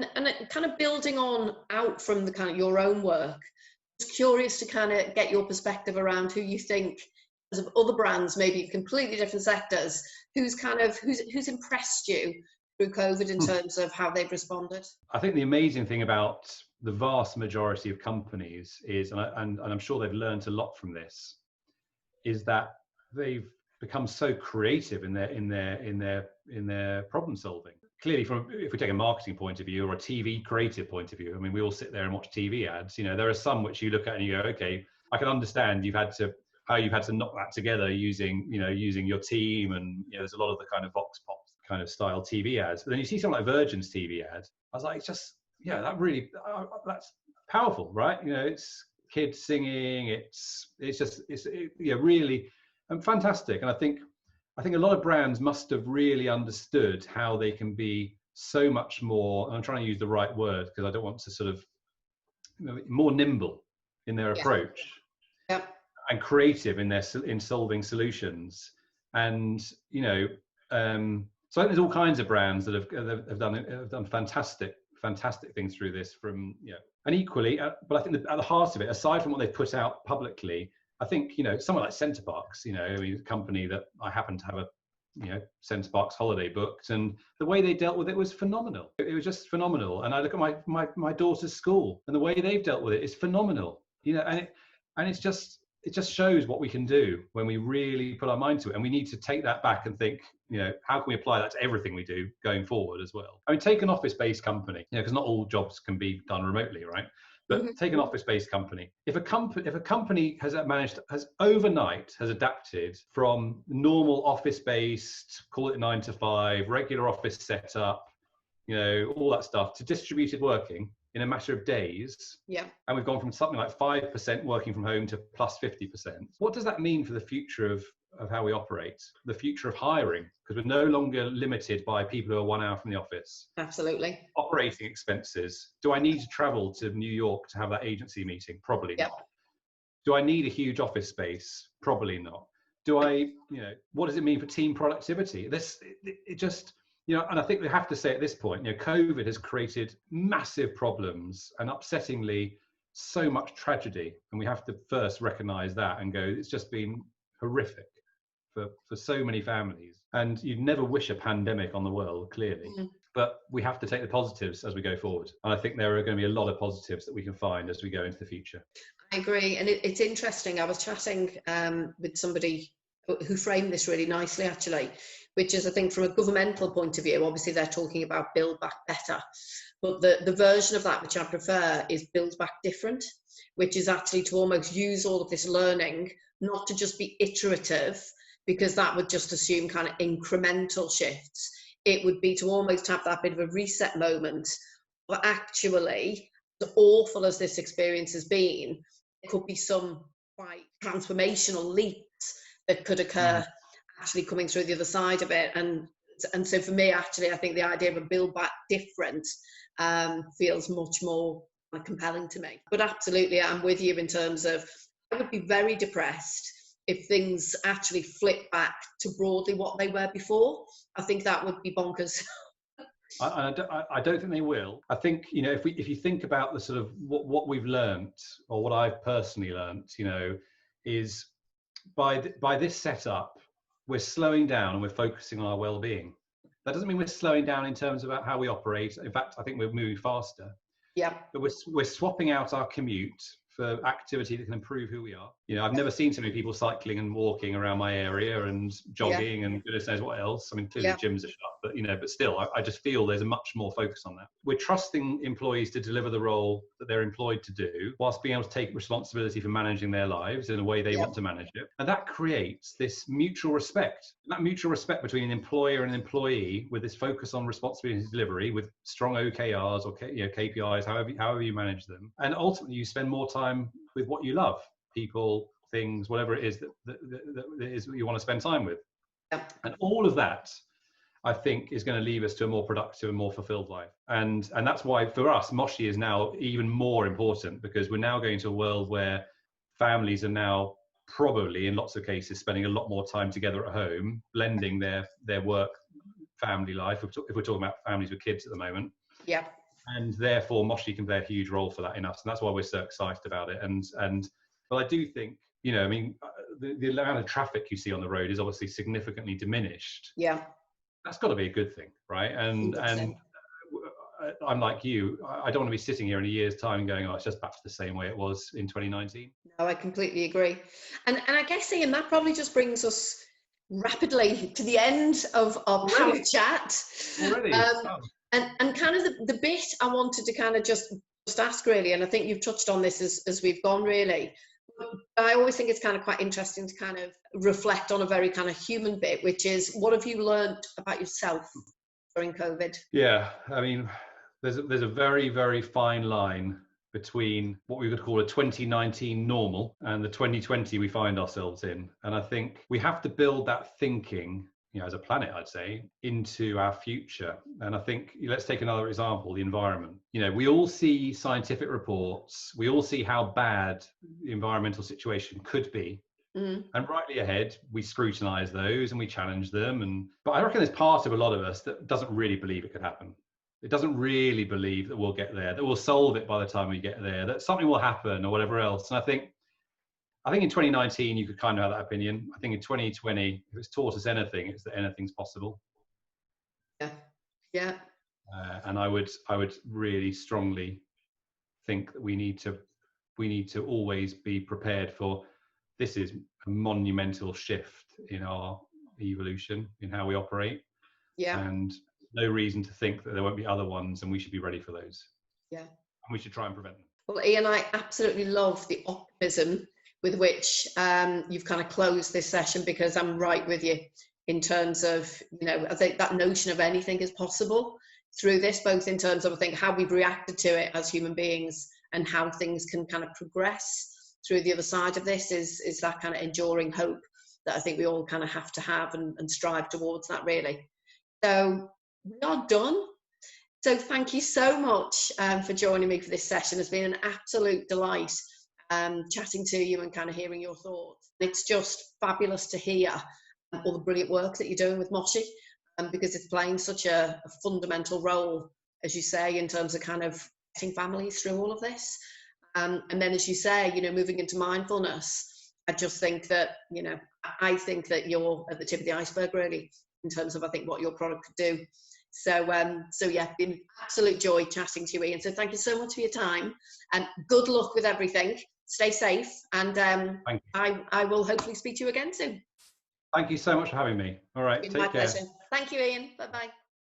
And kind of building on out from the kind of your own work, just curious to kind of get your perspective around who you think of other brands, maybe completely different sectors, who's impressed you through COVID in terms of how they've responded. I think the amazing thing about the vast majority of companies is, and I'm sure they've learned a lot from this, is that they've become so creative in their problem solving. Clearly, if we take a marketing point of view or a TV creative point of view, I mean, we all sit there and watch TV ads. You know, there are some which you look at and you go, okay, I can understand how you've had to knock that together using your team, and there's a lot of the kind of vox pop kind of style TV ads. But then you see something like Virgin's TV ad. I was like, it's just, that's powerful, right? It's kids singing. It's really fantastic. And I think a lot of brands must have really understood how they can be so much more, and I'm trying to use the right word because I don't want to sort of, more nimble in their approach, and creative in solving solutions. And so I think there's all kinds of brands that have done fantastic things through this. And equally, but I think at the heart of it, aside from what they've put out publicly, I think, someone like Center Parcs, a company that I happen to have a, Center Parcs holiday booked, and the way they dealt with it was phenomenal. It was just phenomenal. And I look at my daughter's school, and the way they've dealt with it is phenomenal. And it just shows what we can do when we really put our mind to it. And we need to take that back and think, how can we apply that to everything we do going forward as well? I mean, take an office-based company, because not all jobs can be done remotely, right? But take an office-based company. If a company has adapted from normal office-based, call it 9 to 5, regular office setup, all that stuff, to distributed working in a matter of days, and we've gone from something like 5% working from home to plus 50%. What does that mean for the future of how we operate, the future of hiring? Because we're no longer limited by people who are 1 hour from the office. Absolutely. Operating expenses. Do I need to travel to New York to have that agency meeting? Probably not. Do I need a huge office space? Probably not. What does it mean for team productivity? And I think we have to say at this point, COVID has created massive problems and upsettingly so much tragedy. And we have to first recognize that and go, it's just been horrific for so many families. And you'd never wish a pandemic on the world, clearly. But we have to take the positives as we go forward. And I think there are going to be a lot of positives that we can find as we go into the future. I agree. And it's interesting. I was chatting with somebody who framed this really nicely, actually, which is, I think, from a governmental point of view, obviously they're talking about build back better. But the version of that which I prefer is build back different, which is actually to almost use all of this learning, not to just be iterative, because that would just assume kind of incremental shifts. It would be to almost have that bit of a reset moment. But actually, as awful as this experience has been, there could be some quite transformational leaps that could occur actually coming through the other side of it. And so for me, actually, I think the idea of a build back different feels much more compelling to me. But absolutely, I'm with you in terms of, I would be very depressed if things actually flip back to broadly what they were before. I think that would be bonkers. I don't think they will. I think, if you think about the sort of what we've learnt, or what I've personally learnt, is by this setup, we're slowing down and we're focusing on our well-being. That doesn't mean we're slowing down in terms of how we operate. In fact, I think we're moving faster. But we're swapping out our commute for activity that can improve who we are. I've never seen so many people cycling and walking around my area and jogging and goodness knows what else. I mean, clearly gyms are shut, but still, I just feel there's a much more focus on that. We're trusting employees to deliver the role that they're employed to do, whilst being able to take responsibility for managing their lives in a way they want to manage it. And that creates this mutual respect. That mutual respect between an employer and an employee, with this focus on responsibility delivery, with strong OKRs or KPIs, however you manage them. And ultimately, you spend more time with what you love, people, things, whatever it is that is what you want to spend time with. And all of that, I think, is going to lead us to a more productive and more fulfilled life. And that's why for us, Moshi is now even more important, because we're now going to a world where families are now probably, in lots of cases, spending a lot more time together at home, blending their work family life, if we're talking about families with kids at the moment. and therefore Moshi can play a huge role for that in us, and that's why we're so excited about it. But I do think, you know, I mean, the amount of traffic you see on the road is obviously significantly diminished. Yeah, that's got to be a good thing, right? And I'm like you, I don't want to be sitting here in a year's time and going, oh, it's just back to the same way it was in 2019. No, I completely agree. And I guess, Ian, that probably just brings us rapidly to the end of our power chat. Already? And kind of the bit I wanted to kind of just ask really, and I think you've touched on this as we've gone really, I always think it's kind of quite interesting to kind of reflect on a very kind of human bit, which is, what have you learned about yourself during COVID? Yeah, I mean, there's a very, very fine line between what we would call a 2019 normal and the 2020 we find ourselves in. And I think we have to build that thinking, you know, as a planet, I'd say, into our future. And I think, let's take another example, the environment. You know, we all see scientific reports, we all see how bad the environmental situation could be. And rightly ahead, we scrutinize those and we challenge them. But I reckon there's part of a lot of us that doesn't really believe it could happen. It doesn't really believe that we'll get there, that we'll solve it by the time we get there, that something will happen or whatever else. And I think in 2019, you could kind of have that opinion. I think in 2020, if it's taught us anything, it's that anything's possible. Yeah. And I would really strongly think that we need to always be prepared for, this is a monumental shift in our evolution, in how we operate. Yeah. And no reason to think that there won't be other ones, and we should be ready for those. Yeah. And we should try and prevent them. Well, Ian, I absolutely love the optimism with which you've kind of closed this session, because I'm right with you in terms of, you know, I think that notion of anything is possible through this, both in terms of, I think, how we've reacted to it as human beings and how things can kind of progress through the other side of this is that kind of enduring hope that I think we all kind of have to have and strive towards that, really. So we are done. So thank you so much for joining me for this session. It's been an absolute delight chatting to you and kind of hearing your thoughts. It's just fabulous to hear all the brilliant work that you're doing with Moshi, because it's playing such a fundamental role, as you say, in terms of kind of getting families through all of this. And then, as you say, you know, moving into mindfulness, I just think that, you know, I think that you're at the tip of the iceberg, really, in terms of, I think, what your product could do. So yeah, been an absolute joy chatting to you, Ian. So thank you so much for your time, and good luck with everything. Stay safe, and I will hopefully speak to you again soon. Thank you so much for having me. All right, take care. My pleasure. Thank you, Ian. Bye-bye.